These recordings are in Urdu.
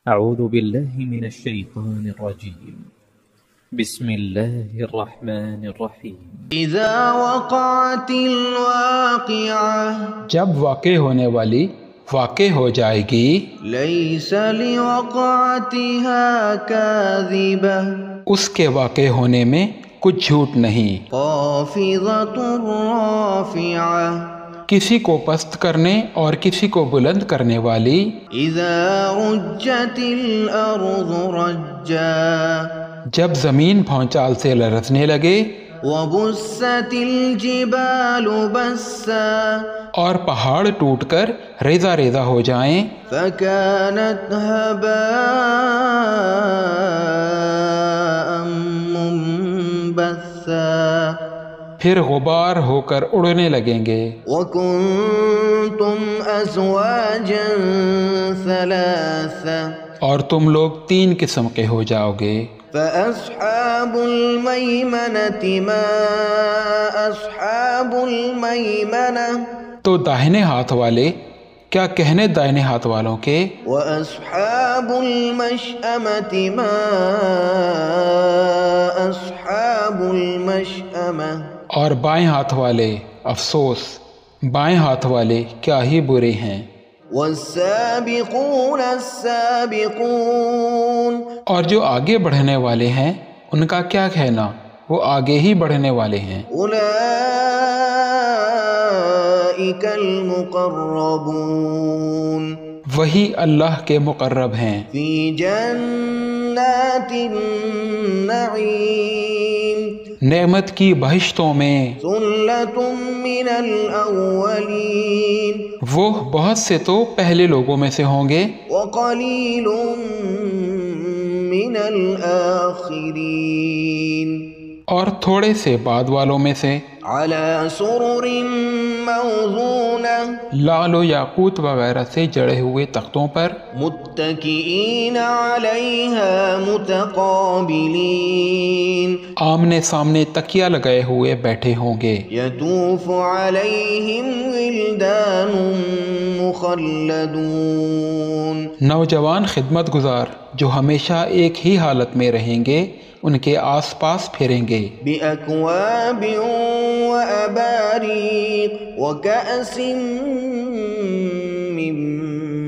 أعوذ بالله من الشيطان الرجيم بسم الله الرحمن الرحيم إذا وقعت الواقعة جب واقع ہونے والی واقع ہو جائے گی ليس لوقعتها كاذبة اس کے واقع ہونے میں کچھ جھوٹ نہیں، خافضة رافعة کسی کو پست کرنے اور کسی کو بلند کرنے والی، إذا رجت الأرض رجا جب زمین بھونچال سے لرزنے لگے، وبست الجبال بسا اور پہاڑ ٹوٹ کر ریزہ ریزہ ہو جائیں، فكانت هباء منبثا پھر غبار ہو کر اڑنے لگیں گے، وكنتم أزواجا ثلاثة اور تم لوگ 3 قسم کے ہو جاؤ گے۔ فأصحاب الميمنة ما أصحاب الميمنة تو داہنے ہاتھ والے کیا کہنے دائنے ہاتھ والوں کے، وأصحاب المشأمة ما أصحاب المشأمة اور بائیں ہاتھ والے افسوس، بائیں ہاتھ والے کیا ہی برے ہیں۔ والسابقون السابقون اور جو آگے بڑھنے والے ہیں ان کا کیا کہنا، وہ آگے ہی بڑھنے والے ہیں۔ أولئك المقربون وہی اللہ کے مقرب ہیں، في جنات النعيم نعمت کی بہشتوں میں۔ ثلة من الأولين وہ بہت سے تو پہلے لوگوں میں سے ہوں گے، وقليل من الآخرين اور تھوڑے سے بعد والوں میں سے۔ على سرر موضونة لعل و یاقوت وغیرہ سے جڑے ہوئے تختوں پر، متكئين عليها متقابلين آمنے سامنے تکیہ لگائے ہوئے بیٹھے ہوں گے۔ يطوف عليهم ولدان مخلدون نوجوان خدمت گزار جو ہمیشہ ایک ہی حالت میں رہیں گے ان کے آس پاس پھریں گے، بأكواب وأباريق وكأس من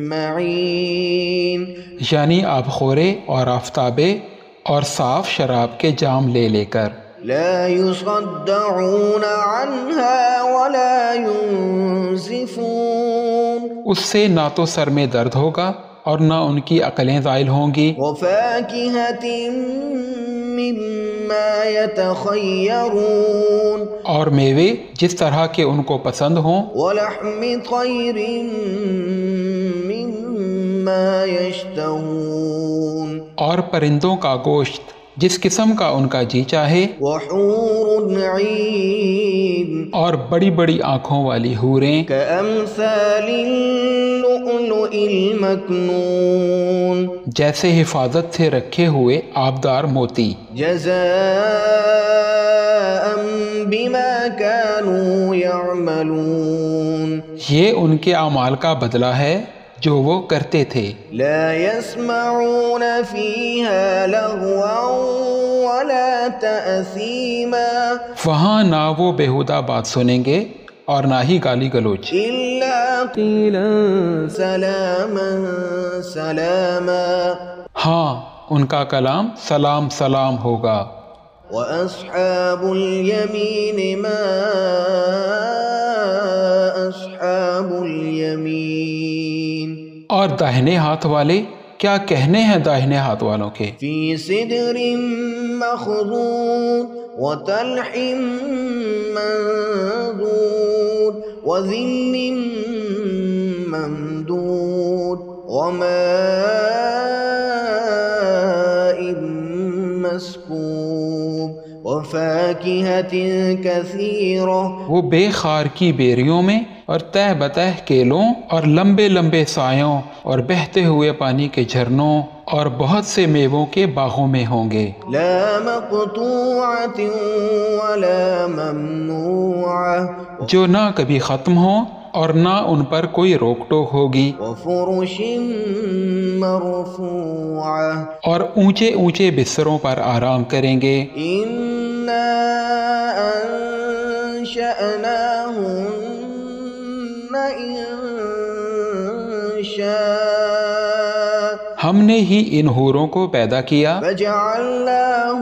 معين یعنی آب خورے اور آفتابے اور صاف شراب کے جام لے لے کر۔ لا يصدعون عنها ولا ينزفون اس سے نہ تو سر میں درد ہوگا اور نہ ان کی عقلیں زائل ہوں گی، وفاكهة مما يتخيرون اور میوے جس طرح کے ان کو پسند ہوں، ولحم طير مما يشتهون اور پرندوں کا گوشت جس قسم کا ان کا جی چاہے، وحور عين اور بڑی بڑی آنکھوں والی حوریں كأمثال اللؤلؤ المكنون جیسے حفاظت سے رکھے ہوئے آبدار موتی، جزاء بما كانوا يعملون یہ ان کے اعمال کا بدلہ ہے جو وہ کرتے تھے۔ لا يسمعون فيها لغوا ولا تأثيما وہاں نہ وہ بیہودہ بات سنیں گے اور نہ ہی گالی گلوچ، إلا قيلا سلاما سلاما ہاں ان کا کلام سلام سلام ہوگا۔ وأصحاب اليمين ما أصحاب اليمين اور داہنے ہاتھ والے کیا کہنے ہیں داہنے ہاتھ والوں کے، في سدر مخضود وطلح منضود وظل ممدود وماء مسكوب وفاكهة كثيرة وہ بے خار کی بیریوں میں اور تہ بتہ کیلوں اور لمبے لمبے سایوں اور بہتے ہوئے پانی کے جھرنوں اور بہت سے میووں کے باغوں میں ہوں گے، لا مقطوعة ولا ممنوعة جو نہ کبھی ختم ہوں اور نہ ان پر کوئی روک ٹوک ہوگی، وفرش مرفوعة اور اونچے اونچے بستروں پر آرام کریں گے۔ إنا أنشأناهن إنشاء ہم نے ہی ان حوروں کو پیدا کیا، فجعلناهن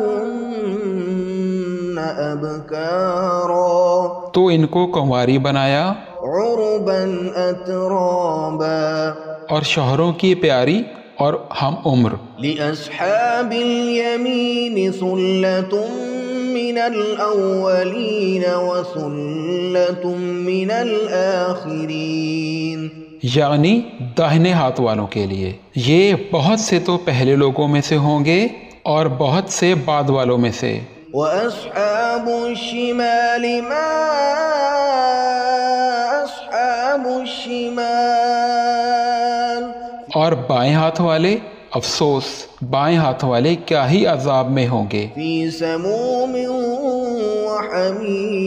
أبكارا تو ان کو کنواری بنایا عربا أترابا اور شوہروں کی پیاری اور ہم عمر۔ لأصحاب اليمين ثلة من الأولين وثلة من الآخرين، یعنی داہنے ہاتھ والوں کے لیے یہ بہت سے تو پہلے لوگوں میں سے ہوں گے اور بہت سے بعد والوں میں سے۔ وأصحاب الشمال ما أصحاب الشمال، اور بائیں ہاتھ والے افسوس، بائیں ہاتھ والے کیا ہی عذاب میں ہوں گے، في سموم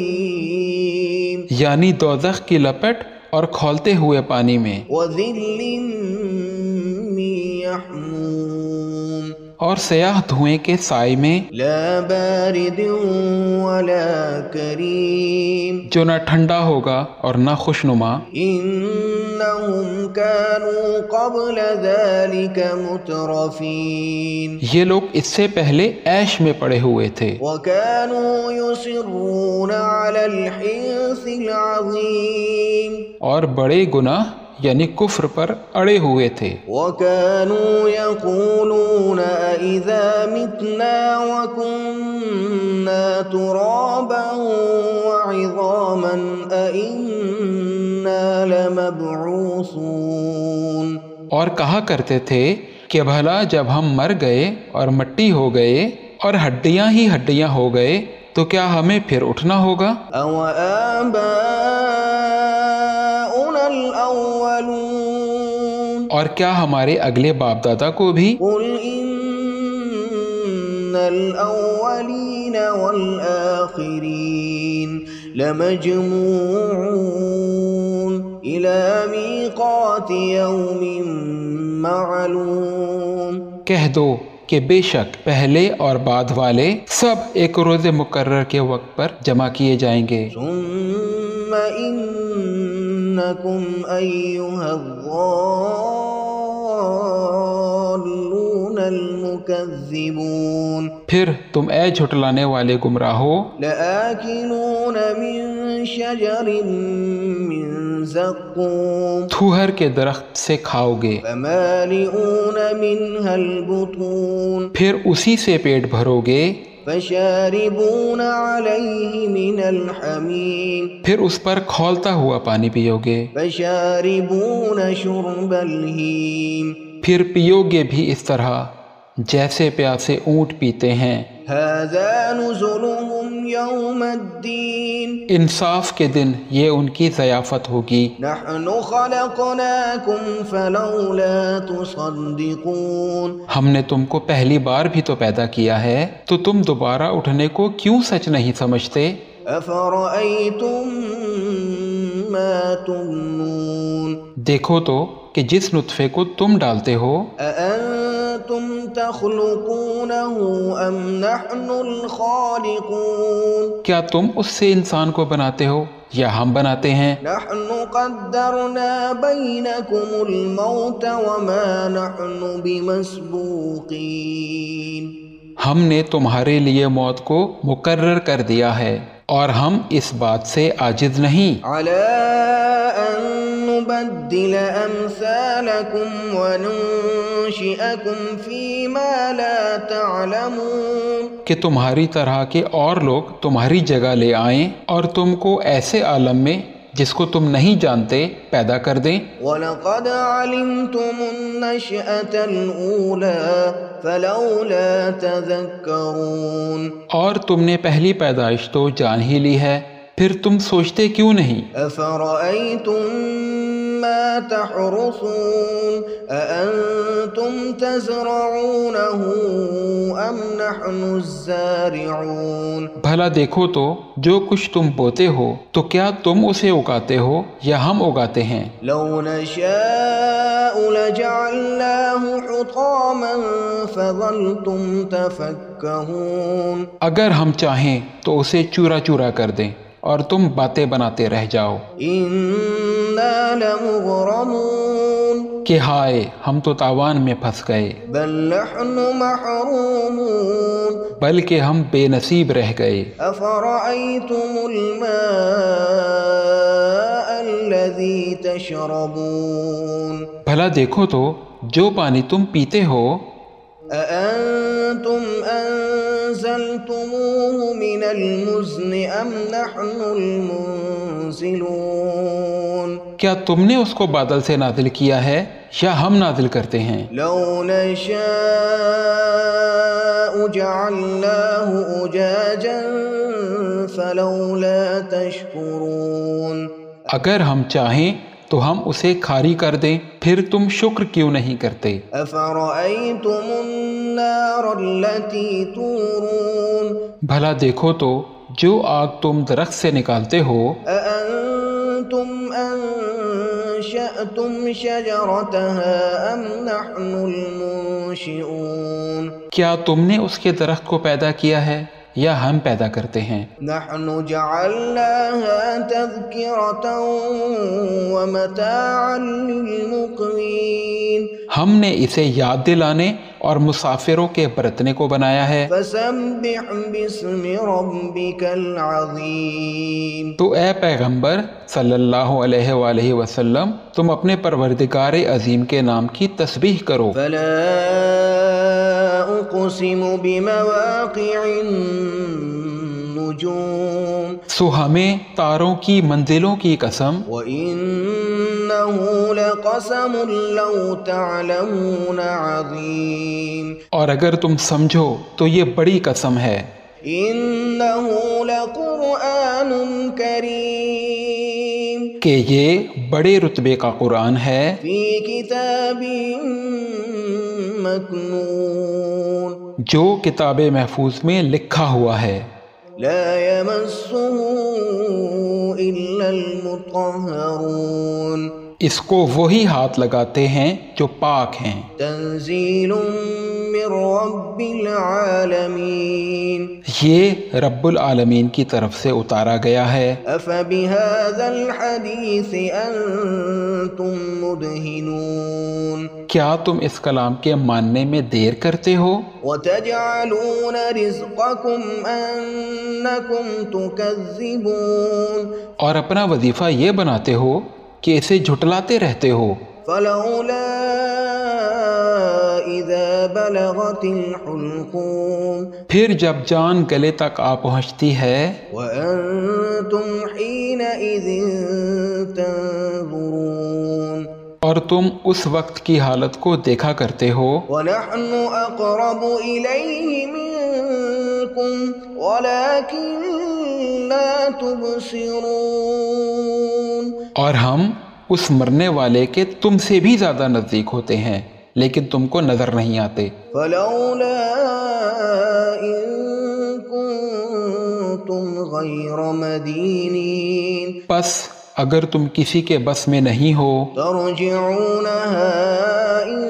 وحميم یعنی دوزخ کی لپٹ اور کھولتے ہوئے پانی میں، وظل من يحموم اور سیاہ دھوئیں کے سائے میں، لا بارد ولا كريم جو نہ ٹھنڈا ہوگا اور نہ خوشنما۔ إنهم كانوا قبل ذلك مترفين یہ لوگ اس سے پہلے عیش میں پڑے ہوئے تھے، وكانوا يصرون على الحنث العظيم اور بڑے گناہ یعنی کفر پر اڑے ہوئے تھے، وكانوا يقولون أإذا متنا وكنا ترابا وعظاما أإنا لمبعوثون، اور کہا کرتے تھے کہ بھلا جب ہم مر گئے اور مٹی ہو گئے اور ہڈیاں ہی ہڈیاں ہو گئے تو کیا ہمیں پھر اٹھنا ہوگا؟ أو آباؤنا الأولون، اور کیا ہمارے اگلے باپ دادا کو بھی؟ قل إن الأولين والآخرين لمجموعون إلى ميقات يوم معلوم، کہہ دو کہ بے شک پہلے اور بعد والے سب ایک روز مقرر کے وقت پر جمع کیے جائیں گے، ثم إنكم أيها الضالون المكذبون پھر تم اے جھٹلانے والے گمراہو لآكلون من شجر من زقوم تھوہر کے درخت سے کھاؤ گے، فمالئون منها البطون پھر اسی سے پیٹ بھرو گے، فشاربون عليه من الحميم پھر اس پر کھولتا ہوا پانی پیو گے، فشاربون شرب الهيم پھر پیو گے بھی اس طرح جیسے پیاسے اونٹ پیتے ہیں۔ هذا نزلهم يوم الدين انصاف کے دن یہ ان کی ضیافت ہوگی۔ نحن خلقناكم فلولا تصدقون، ہم نے تم کو پہلی بار بھی تو پیدا کیا ہے تو تم دوبارہ اٹھنے کو کیوں سچ نہیں سمجھتے؟ أفرأيتم ما تمنون، دیکھو تو کہ جس نطفے کو تم ڈالتے ہو، أأنتم تخلقونه أم نحن الخالقون، کیا تم اس سے انسان کو بناتے ہو یا ہم بناتے ہیں؟ نحن قدرنا بينكم الموت وما نحن بمسبوقين، ہم نے تمہارے لیے موت کو مقرر کر دیا ہے اور ہم اس بات سے عاجز نہیں على أن نبدل أمثالكم وننشئكم فيما لا تعلمون، کہ تمہاری طرح کے اور لوگ تمہاری جگہ لے آئیں اور تم کو ایسے عالم میں جس کو تم نہیں جانتے پیدا کر دیں۔ وَلَقَدْ عَلِمْتُمُ النَّشْأَةَ الْأُولَى فَلَوْلَا تَذَكَّرُونَ، اور تم نے پہلی پیدائش تو جان ہی لی ہے، پھر تم سوچتے کیوں نہیں؟ أَفَرَأَيْتُم مما تحرثون أأنتم تزرعونه أم نحن الزارعون بھلا دیکھو تو جو کچھ تم بوتے ہو تو کیا تم اسے اگاتے ہو یا ہم اگاتے ہیں؟ لو نشاء لجعلناه حطاما فظلتم تفكهون اگر ہم چاہیں تو اسے چورا چورا کر دیں اور تم باتیں بناتے رہ جاؤ إنا لمغرمون کہ ہائے ہم تو تاوان میں پھنس گئے، بل نحن محرومون بلکہ ہم بے نصیب رہ گئے۔ أفرأيتم الماء الذي تشربون بھلا دیکھو تو جو پانی تم پیتے ہو، أأنتم أنزلتموه من المزن أم نحن المنزلون کیا تم نے اس کو بادل سے نازل کیا ہے یا ہم نازل کرتے ہیں؟ لو نشاء جعلناه أجاجا فلولا تشكرون اگر ہم چاہیں تو ہم اسے کھاری کر دیں، پھر تم شکر کیوں نہیں کرتے؟ أفرأيتم النار التي تورون بھلا دیکھو تو جو آگ تم درخت سے نکالتے ہو، أأنتم أنشأتم شجرتها أم نحن المنشئون کیا تم نے اس کے درخت کو پیدا کیا ہے یا ہم پیدا کرتے ہیں؟ نحن جعلناها تذكرة ومتاعا للمقوين ہم نے اسے یاد دلانے اور مسافروں کے برتنے کو بنایا ہے۔ فسبح باسم ربك العظيم تو اے پیغمبر صلی اللہ علیہ وآلہ وسلم تم اپنے پروردگار عظیم کے نام کی تسبیح کرو۔ فلا أقسم بمواقع النجوم سو ہمیں تاروں کی منزلوں کی قسم، وإنه لقسم لو تعلمون عظيم اور اگر تم سمجھو تو یہ بڑی قسم ہے، إنه لقرآن كريم کہ یہ بڑے رتبے کا قرآن ہے، في كتاب مكنون جو کتاب محفوظ میں لکھا ہوا ہے، لا يمسه إلا المطهرون اس کو وہی ہاتھ لگاتے ہیں جو پاک ہیں۔ تنزيل من رب العالمين یہ رب العالمین کی طرف سے اتارا گیا ہے۔ أفبهذا الحديث أنتم مدهنون کیا تم اس کلام کے ماننے میں دیر کرتے ہو؟ وتجعلون رزقكم أنكم تكذبون اور اپنا وظیفہ یہ بناتے ہو کہ اسے جھٹلاتے رہتے ہو۔ فلولا إذا بلغت الحلقوم پھر جب جان گلے تک آ پہنچتی ہے، وأنتم حينئذ تنظرون اور تم اس وقت کی حالت کو دیکھا کرتے ہو، ونحن أقرب إليه منكم ولكن لا تبصرون اور ہم اس مرنے والے کے تم سے بھی زیادہ نزدیک ہوتے ہیں لیکن تم کو نظر نہیں آتے۔ فلولا إن كنتم غير مدينين پس اگر تم کسی کے بس میں نہیں ہو ترجعونها إن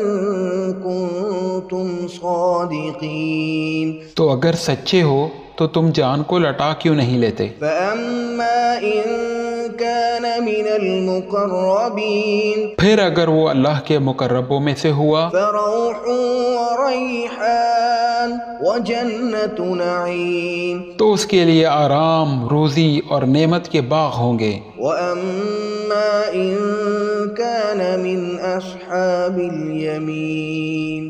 كنتم صادقين تو اگر سچے ہو تو تم جان کو لٹا کیوں نہیں لیتے؟ فأما إن كان من المقربين پھر اگر وہ اللہ کے مقربوں میں سے ہوا فروح وريحان وجنة نعيم تو اس کے لیے آرام، روزی اور نعمت کے باغ ہوں گے۔ وأما إن كان من أصحاب اليمين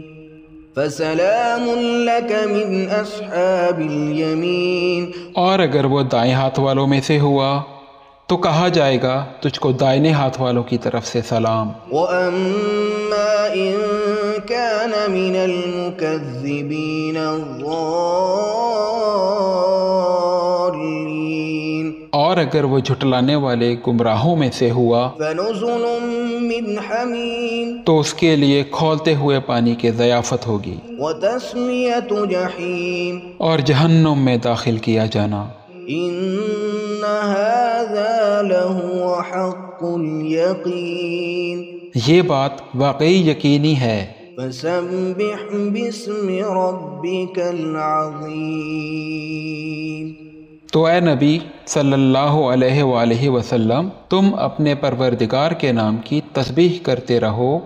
فسلام لك من أصحاب اليمين اور اگر وہ دائیں ہاتھ والوں میں سے ہوا تو کہا جائے گا تجھ کو دائنے ہاتھ والوں کی طرف سے سلام۔ وأما إن كان من المكذبين الضالين اور اگر وہ جھٹلانے والے گمراہوں میں سے ہوا فنزل من حمیم تو اس کے لیے کھولتے ہوئے پانی کی ضیافت ہوگی وتصلیۃ جحیم اور جہنم میں داخل کیا جانا۔ ان ھذا لہو حق الیقین یہ بات واقعی یقینی ہے۔ فسبح باسم ربک العظیم۔ تو اے نبی صلی اللہ علیہ وآلہ وسلم، تم اپنے پروردگار کے نام کی تسبیح کرتے رہو